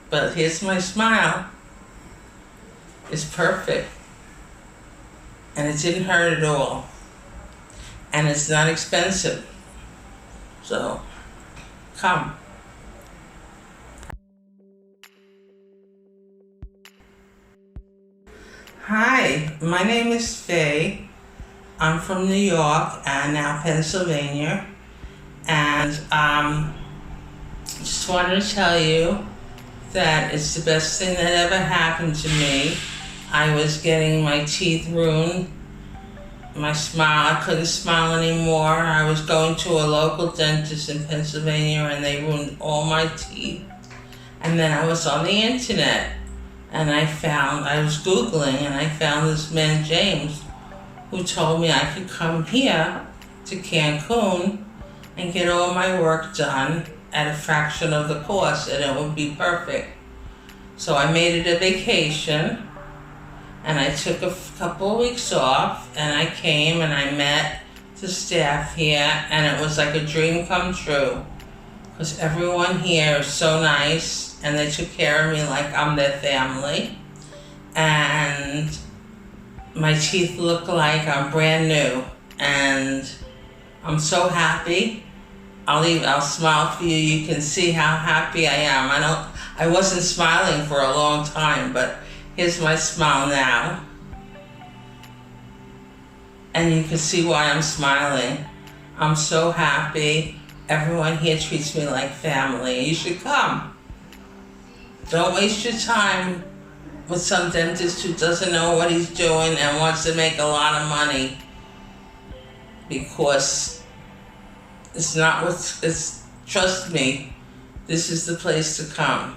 But here's my smile. It's perfect. And it didn't hurt at all. And it's not expensive. So, come. Hi, my name is Faye. I'm from New York and now Pennsylvania. And just wanted to tell you that it's the best thing that ever happened to me. I was getting my teeth ruined. My smile, I couldn't smile anymore. I was going to a local dentist in Pennsylvania and they ruined all my teeth. And then I was on the internet and I was Googling and I found this man, James, who told me I could come here to Cancun and get all my work done at a fraction of the cost and it would be perfect. So I made it a vacation and I took a couple of weeks off and I came and I met the staff here and it was like a dream come true because everyone here is so nice and they took care of me like I'm their family, and my teeth look like I'm brand new and I'm so happy. I'll smile for you. You can see how happy I am. I wasn't smiling for a long time, but here's my smile now. And you can see why I'm smiling. I'm so happy. Everyone here treats me like family. You should come. Don't waste your time with some dentist who doesn't know what he's doing and wants to make a lot of money, because trust me, this is the place to come.